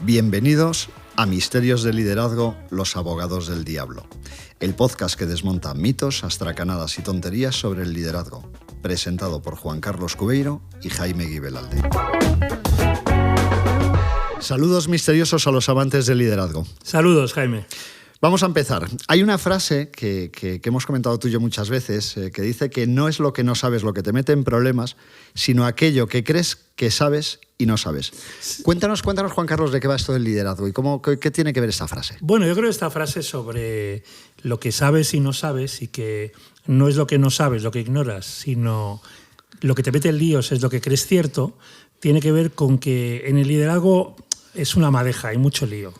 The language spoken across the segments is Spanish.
Bienvenidos a Misterios de Liderazgo, los abogados del diablo. El podcast que desmonta mitos, astracanadas y tonterías sobre el liderazgo. Presentado por Juan Carlos Cubeiro y Jaime Guibelalde. Saludos misteriosos a los amantes del liderazgo. Saludos, Jaime. Vamos a empezar. Hay una frase que hemos comentado tú y yo muchas veces, que dice que no es lo que no sabes lo que te mete en problemas, sino aquello que crees que sabes y no sabes. Cuéntanos, Juan Carlos, de qué va esto del liderazgo y qué tiene que ver esta frase. Bueno, yo creo que esta frase sobre lo que sabes y no sabes, y que no es lo que no sabes, lo que ignoras, sino lo que te mete en líos es lo que crees cierto, tiene que ver con que en el liderazgo es una madeja, hay mucho lío.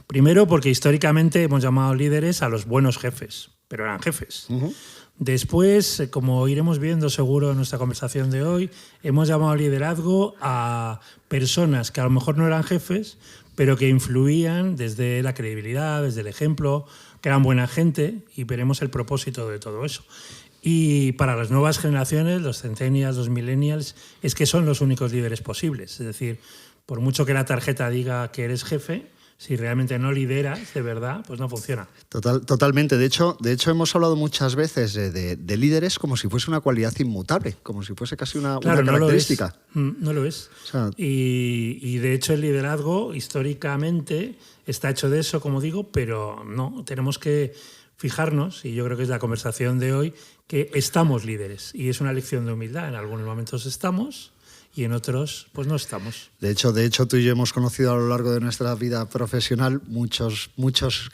Primero porque históricamente hemos llamado líderes a los buenos jefes, pero eran jefes. Uh-huh. Después, como iremos viendo seguro en nuestra conversación de hoy, hemos llamado liderazgo a personas que a lo mejor no eran jefes, pero que influían desde la credibilidad, desde el ejemplo, que eran buena gente, y veremos el propósito de todo eso. Y para las nuevas generaciones, los centennials, los millennials, es que son los únicos líderes posibles. Es decir, por mucho que la tarjeta diga que eres jefe, si realmente no lideras de verdad, pues no funciona. Totalmente. De hecho, hemos hablado muchas veces de líderes como si fuese una cualidad inmutable, como si fuese casi una característica. No lo es. O sea, y de hecho el liderazgo históricamente está hecho de eso, como digo, pero no, tenemos que fijarnos, y yo creo que es la conversación de hoy, que estamos líderes. Y es una lección de humildad. En algunos momentos estamos y en otros pues no estamos. De hecho, tú y yo hemos conocido a lo largo de nuestra vida profesional muchos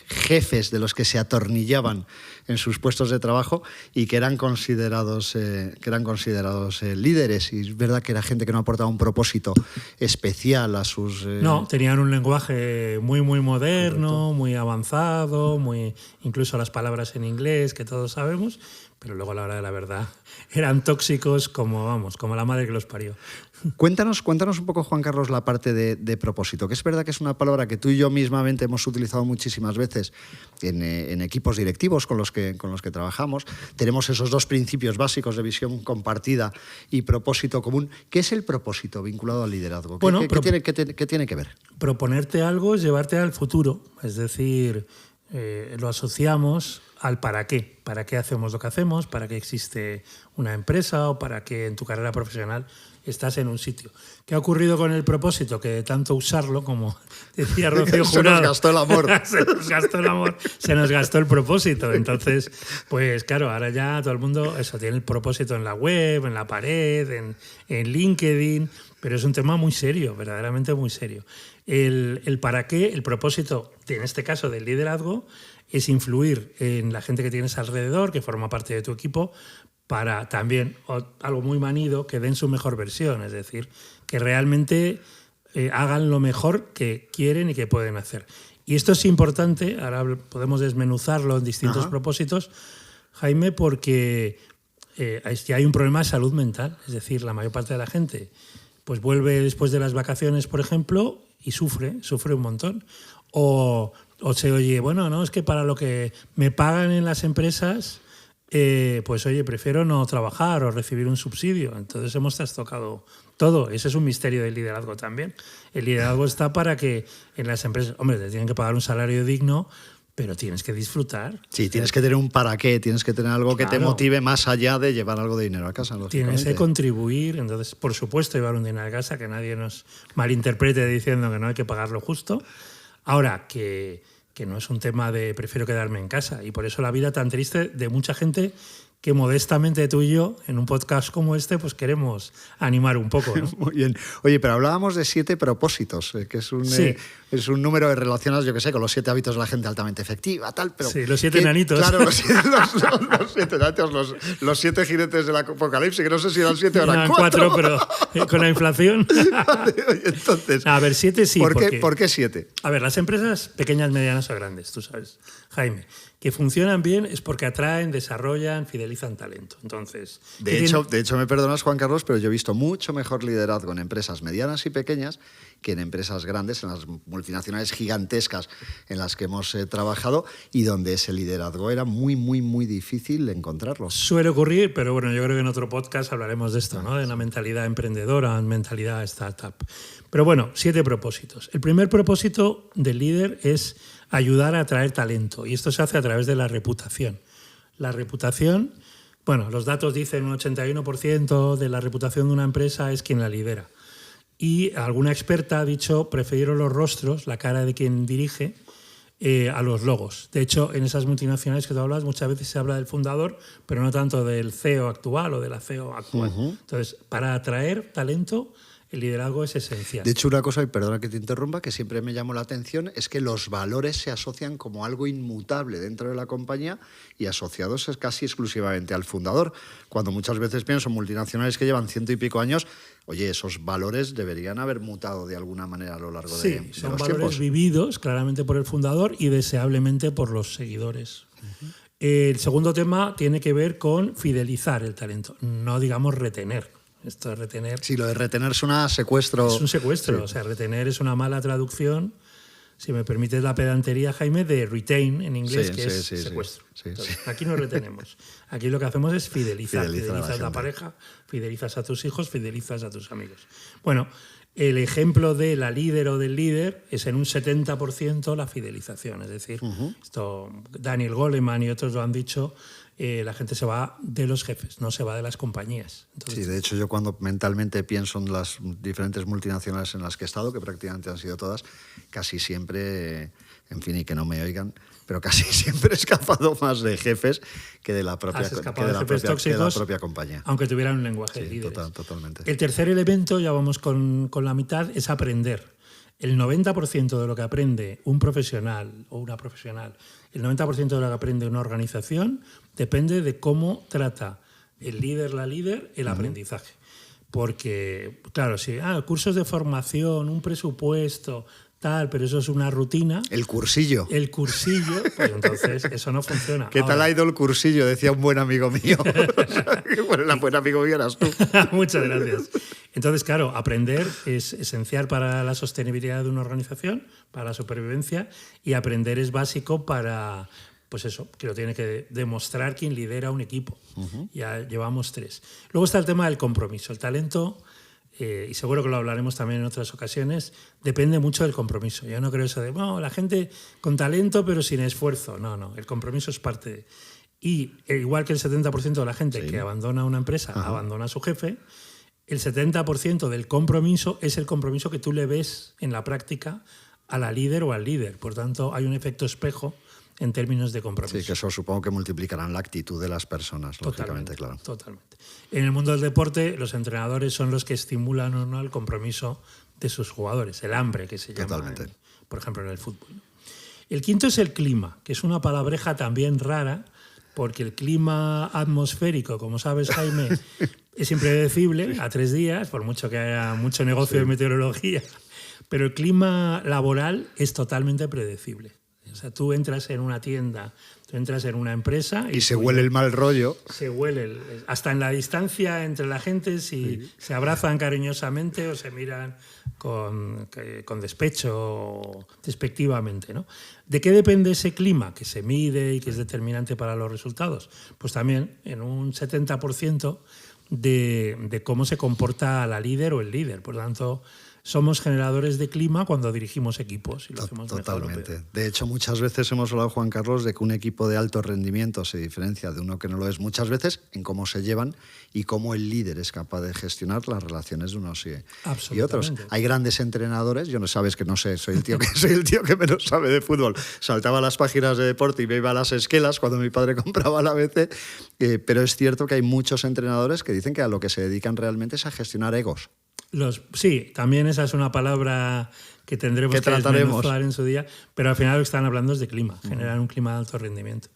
jefes de los que se atornillaban en sus puestos de trabajo y que eran considerados líderes. Y es verdad que era gente que no aportaba un propósito especial a sus... No, tenían un lenguaje muy moderno, correcto, muy avanzado, incluso las palabras en inglés que todos sabemos, pero luego a la hora de la verdad eran tóxicos como la madre que los parió. Cuéntanos un poco, Juan Carlos, la parte de propósito, que es verdad que es una palabra que tú y yo mismamente hemos utilizado muchísimas veces en equipos directivos con los que trabajamos. Tenemos esos dos principios básicos de visión compartida y propósito común. ¿Qué es el propósito vinculado al liderazgo? ¿Qué tiene que ver? Proponerte algo es llevarte al futuro, es decir, lo asociamos al para qué. ¿Para qué hacemos lo que hacemos? ¿Para qué existe una empresa? ¿O para qué en tu carrera profesional estás en un sitio? ¿Qué ha ocurrido con el propósito? Que de tanto usarlo, como decía Rocío Jurado, se nos gastó el amor. Se nos gastó el propósito. Entonces, pues claro, ahora ya todo el mundo tiene el propósito en la web, en la pared, en LinkedIn, pero es un tema muy serio, verdaderamente muy serio. El para qué, el propósito, en este caso del liderazgo, es influir en la gente que tienes alrededor, que forma parte de tu equipo, para también, algo muy manido, que den su mejor versión, es decir, que realmente hagan lo mejor que quieren y que pueden hacer. Y esto es importante, ahora podemos desmenuzarlo en distintos propósitos, Jaime, porque ya hay un problema de salud mental, es decir, la mayor parte de la gente pues vuelve después de las vacaciones, por ejemplo, y sufre un montón. O se oye, bueno, no, es que para lo que me pagan en las empresas, pues oye, prefiero no trabajar o recibir un subsidio. Entonces hemos trastocado todo. Ese es un misterio del liderazgo también. El liderazgo está para que en las empresas, hombre, te tienen que pagar un salario digno, pero tienes que disfrutar. Sí, tienes que tener un para qué, tienes que tener algo que te motive más allá de llevar algo de dinero a casa. Tienes que contribuir, entonces, por supuesto, llevar un dinero a casa, que nadie nos malinterprete diciendo que no hay que pagar lo justo. Ahora, que no es un tema de prefiero quedarme en casa, y por eso la vida tan triste de mucha gente que modestamente tú y yo, en un podcast como este, pues queremos animar un poco, ¿no? Muy bien. Oye, pero hablábamos de 7 propósitos, que es un número de relacionados, yo qué sé, con los 7 hábitos de la gente altamente efectiva, tal, pero... Sí, los 7 enanitos. Claro, los 7 enanitos, los 7 jinetes del apocalipsis, que no sé si eran 7 o eran 4. Pero con la inflación... Entonces... A ver, 7 sí. ¿Por qué 7? A ver, las empresas pequeñas, medianas o grandes, tú sabes, Jaime, que funcionan bien es porque atraen, desarrollan, fidelizan talento. Entonces, de hecho, me perdonas, Juan Carlos, pero yo he visto mucho mejor liderazgo en empresas medianas y pequeñas que en empresas grandes, en las multinacionales gigantescas en las que hemos trabajado y donde ese liderazgo era muy difícil encontrarlo. Suele ocurrir, pero bueno, yo creo que en otro podcast hablaremos de esto, ¿no? De una mentalidad emprendedora, mentalidad startup. Pero bueno, 7 propósitos. El primer propósito del líder es ayudar a atraer talento, y esto se hace a través de la reputación. La reputación, bueno, los datos dicen un 81% de la reputación de una empresa es quien la lidera. Y alguna experta ha dicho, prefiero los rostros, la cara de quien dirige, a los logos. De hecho, en esas multinacionales que tú hablas, muchas veces se habla del fundador, pero no tanto del CEO actual o de la CEO actual. Entonces, para atraer talento, el liderazgo es esencial. De hecho, una cosa, y perdona que te interrumpa, que siempre me llamó la atención, es que los valores se asocian como algo inmutable dentro de la compañía y asociados es casi exclusivamente al fundador. Cuando muchas veces pienso en multinacionales que llevan 100 y pico años, oye, esos valores deberían haber mutado de alguna manera a lo largo de los tiempos. Sí, son valores vividos claramente por el fundador y deseablemente por los seguidores. El segundo tema tiene que ver con fidelizar el talento, no digamos retener. Esto de retener... Sí, lo de retener suena a secuestro. Es un secuestro, sí. O sea, retener es una mala traducción, si me permites la pedantería, Jaime, de retain en inglés, que es secuestro. Entonces, aquí no retenemos. Aquí lo que hacemos es fidelizar. Fidelizas a la pareja, fidelizas a tus hijos, fidelizas a tus amigos. Bueno, el ejemplo de la líder o del líder es en un 70% la fidelización. Es decir, esto Daniel Goleman y otros lo han dicho, la gente se va de los jefes, no se va de las compañías. Entonces, sí, de hecho yo cuando mentalmente pienso en las diferentes multinacionales en las que he estado, que prácticamente han sido todas, casi siempre, en fin, y que no me oigan, pero casi siempre he escapado más de jefes que de la propia, compañía. Aunque tuvieran un lenguaje de líderes. Totalmente. El tercer elemento, ya vamos con la mitad, es aprender. El 90% de lo que aprende un profesional o una profesional, el 90% de lo que aprende una organización depende de cómo trata el líder, la líder, el aprendizaje. Porque, claro, si cursos de formación, un presupuesto, tal, pero eso es una rutina. El cursillo. Pues entonces eso no funciona. ¿Qué tal ha ido el cursillo? Decía un buen amigo mío. Bueno, el buen amigo mío eras tú. Muchas gracias. Entonces, claro, aprender es esencial para la sostenibilidad de una organización, para la supervivencia, y aprender es básico para, pues eso, que lo tiene que demostrar quien lidera un equipo. Ya llevamos 3. Luego está el tema del compromiso. El talento, y seguro que lo hablaremos también en otras ocasiones, depende mucho del compromiso. Yo no creo eso de, la gente con talento pero sin esfuerzo. No, el compromiso es parte de... Y igual que el 70% de la gente que abandona una empresa, abandona a su jefe, el 70% del compromiso es el compromiso que tú le ves en la práctica a la líder o al líder. Por tanto, hay un efecto espejo en términos de compromiso. Sí, que eso supongo que multiplicarán la actitud de las personas, lógicamente, claro. Totalmente. En el mundo del deporte, los entrenadores son los que estimulan o no el compromiso de sus jugadores, el hambre que se llama, por ejemplo, en el fútbol. El quinto es el clima, que es una palabreja también rara, porque el clima atmosférico, como sabes, Jaime, es impredecible a 3 días, por mucho que haya mucho negocio de meteorología, pero el clima laboral es totalmente predecible. O sea, tú entras en una tienda, tú entras en una empresa... Y se huele el mal rollo. Se huele, hasta en la distancia entre la gente, si se abrazan cariñosamente o se miran con despecho o despectivamente, ¿no? ¿De qué depende ese clima que se mide y que es determinante para los resultados? Pues también en un 70% de cómo se comporta la líder o el líder. Por lo tanto, somos generadores de clima cuando dirigimos equipos. Y lo hacemos totalmente. De hecho, muchas veces hemos hablado, Juan Carlos, de que un equipo de alto rendimiento se diferencia de uno que no lo es muchas veces en cómo se llevan y cómo el líder es capaz de gestionar las relaciones de unos y otros. Hay grandes entrenadores, yo no sabes que no sé, soy el tío que menos sabe de fútbol. Saltaba las páginas de deporte y me iba a las esquelas cuando mi padre compraba la ABC, pero es cierto que hay muchos entrenadores que dicen que a lo que se dedican realmente es a gestionar egos. Sí, también esa es una palabra que tendremos que desmenuzar en su día, pero al final lo que están hablando es de clima, generar un clima de alto rendimiento.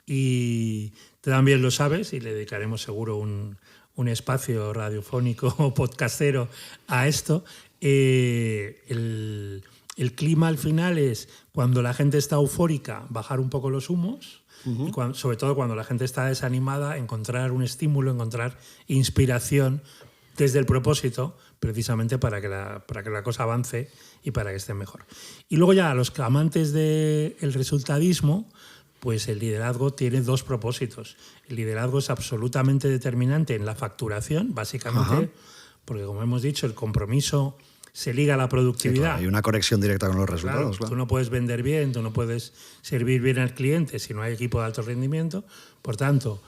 Y también lo sabes, y le dedicaremos seguro un espacio radiofónico o podcastero a esto. El clima al final es cuando la gente está eufórica, bajar un poco los humos, y sobre todo cuando la gente está desanimada, encontrar un estímulo, encontrar inspiración desde el propósito, precisamente para que la cosa avance y para que esté mejor. Y luego ya a los amantes del resultadismo, pues el liderazgo tiene 2 propósitos. El liderazgo es absolutamente determinante en la facturación, básicamente, porque como hemos dicho, el compromiso se liga a la productividad. Sí, claro, hay una conexión directa con los resultados. Claro. Tú no puedes vender bien, tú no puedes servir bien al cliente si no hay equipo de alto rendimiento. Por tanto,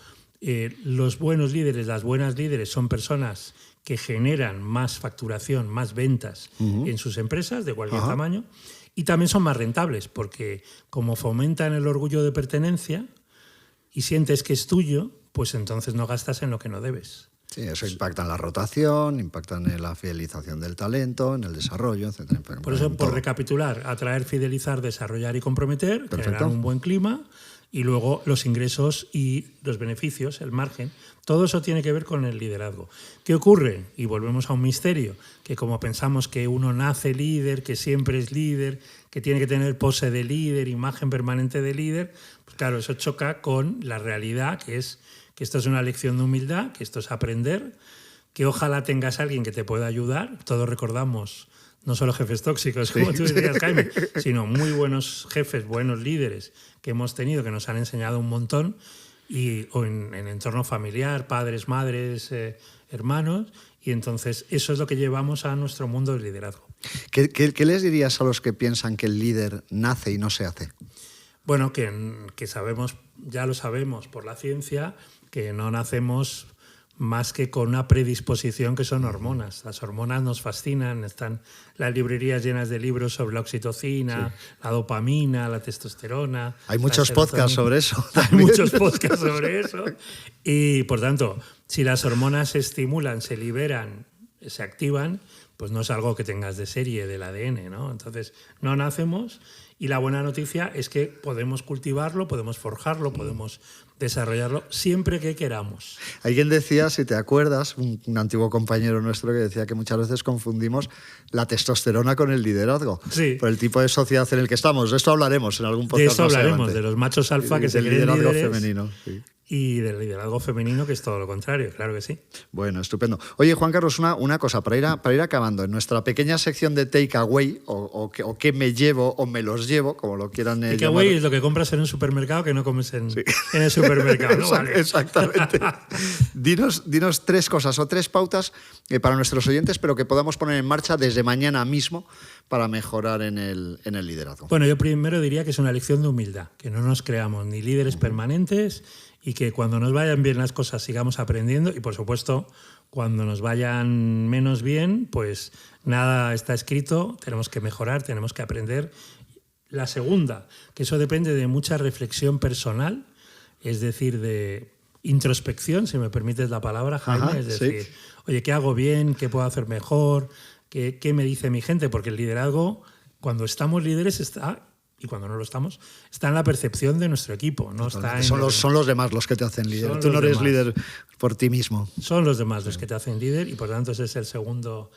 los buenos líderes, las buenas líderes son personas que generan más facturación, más ventas en sus empresas de cualquier tamaño, y también son más rentables porque como fomentan el orgullo de pertenencia y sientes que es tuyo, pues entonces no gastas en lo que no debes. Sí, eso impacta en la rotación, impacta en la fidelización del talento, en el desarrollo, etc. Por eso, por recapitular, atraer, fidelizar, desarrollar y comprometer, generar un buen clima, y luego los ingresos y los beneficios, el margen. Todo eso tiene que ver con el liderazgo. ¿Qué ocurre? Y volvemos a un misterio, que como pensamos que uno nace líder, que siempre es líder, que tiene que tener pose de líder, imagen permanente de líder, pues claro, eso choca con la realidad, que es que esto es una lección de humildad, que esto es aprender, que ojalá tengas a alguien que te pueda ayudar. Todos recordamos, no solo jefes tóxicos, como tú decías, Jaime, sino muy buenos jefes, buenos líderes que hemos tenido, que nos han enseñado un montón, o en entorno familiar, padres, madres, hermanos, y entonces eso es lo que llevamos a nuestro mundo del liderazgo. ¿Qué les dirías a los que piensan que el líder nace y no se hace? Bueno, que sabemos, ya lo sabemos por la ciencia, que no nacemos más que con una predisposición que son hormonas. Las hormonas nos fascinan, están las librerías llenas de libros sobre la oxitocina, la dopamina, la testosterona. Hay muchos podcasts sobre eso. Hay muchos podcasts sobre eso. Y, por tanto, si las hormonas se estimulan, se liberan, se activan, pues no es algo que tengas de serie del ADN, ¿no? Entonces, no nacemos. Y la buena noticia es que podemos cultivarlo, podemos forjarlo, podemos desarrollarlo siempre que queramos. Alguien decía, si te acuerdas, un antiguo compañero nuestro que decía que muchas veces confundimos la testosterona con el liderazgo. Sí. Por el tipo de sociedad en el que estamos. De esto hablaremos en algún podcast. De esto hablaremos, de los machos alfa que se creen liderazgo líderes. Femenino. Sí. Y del liderazgo femenino, que es todo lo contrario, claro que sí. Bueno, estupendo. Oye, Juan Carlos, una cosa, para ir acabando, en nuestra pequeña sección de takeaway, o qué me llevo o me los llevo, como lo quieran llamar. Takeaway es lo que compras en un supermercado que no comes en el supermercado, ¿no? Vale. Exactamente. Dinos 3 cosas o 3 pautas para nuestros oyentes, pero que podamos poner en marcha desde mañana mismo para mejorar en el liderazgo. Bueno, yo primero diría que es una lección de humildad, que no nos creamos ni líderes permanentes, y que cuando nos vayan bien las cosas sigamos aprendiendo, y por supuesto cuando nos vayan menos bien, pues nada está escrito, tenemos que mejorar, tenemos que aprender. La segunda, que eso depende de mucha reflexión personal, es decir, de introspección, si me permites la palabra, Jaime, es decir, oye, ¿qué hago bien? ¿Qué puedo hacer mejor? ¿Qué me dice mi gente? Porque el liderazgo, cuando estamos líderes, está... y cuando no lo estamos, está en la percepción de nuestro equipo. No está en son los demás los que te hacen líder. Tú no eres líder por ti mismo. Son los demás los que te hacen líder, y por tanto ese es el segunda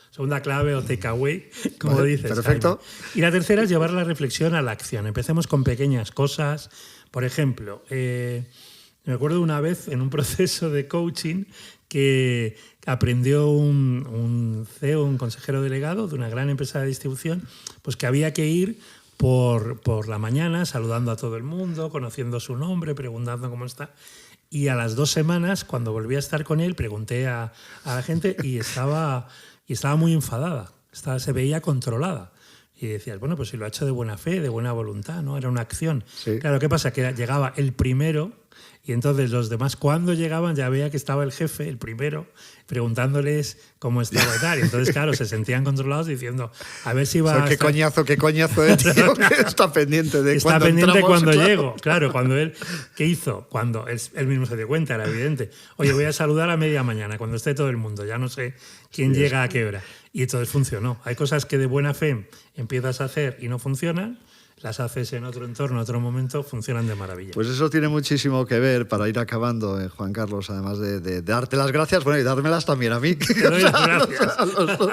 clave o takeaway, como dices. Perfecto. Jaime. Y la tercera es llevar la reflexión a la acción. Empecemos con pequeñas cosas. Por ejemplo, me acuerdo una vez en un proceso de coaching que aprendió un CEO, un consejero delegado de una gran empresa de distribución, pues que había que ir por la mañana, saludando a todo el mundo, conociendo su nombre, preguntando cómo está. Y a las 2 semanas, cuando volví a estar con él, pregunté a la gente y estaba muy enfadada. Se veía controlada. Y decías, bueno, pues si lo ha hecho de buena fe, de buena voluntad, ¿no? Era una acción. Sí. Claro, ¿qué pasa? Que llegaba el primero, y entonces los demás, cuando llegaban, ya veía que estaba el jefe, el primero, preguntándoles cómo estaba y tal. Y entonces, claro, se sentían controlados diciendo, a ver si va a qué coñazo de tío que está pendiente de está cuando pendiente entramos, cuando claro. llego. Claro, cuando él... ¿Qué hizo? Cuando él mismo se dio cuenta, era evidente. Oye, voy a saludar a media mañana, cuando esté todo el mundo. Ya no sé quién llega a qué hora. Y entonces funcionó. Hay cosas que de buena fe empiezas a hacer y no funcionan, las haces en otro entorno, en otro momento, funcionan de maravilla. Pues eso tiene muchísimo que ver, para ir acabando, Juan Carlos, además de darte las gracias, bueno, y dármelas también a mí. Te doy las gracias. A los dos.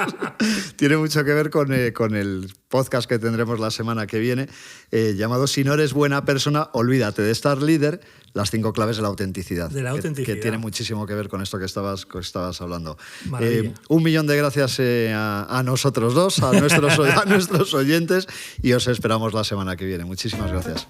Tiene mucho que ver con el podcast que tendremos la semana que viene, llamado Si no eres buena persona, olvídate de estar líder, las 5 claves de la autenticidad. De la autenticidad. Que tiene muchísimo que ver con esto que estabas hablando. 1.000.000 de gracias a nosotros dos, a nuestros oyentes, y os esperamos la semana que viene. Muchísimas gracias.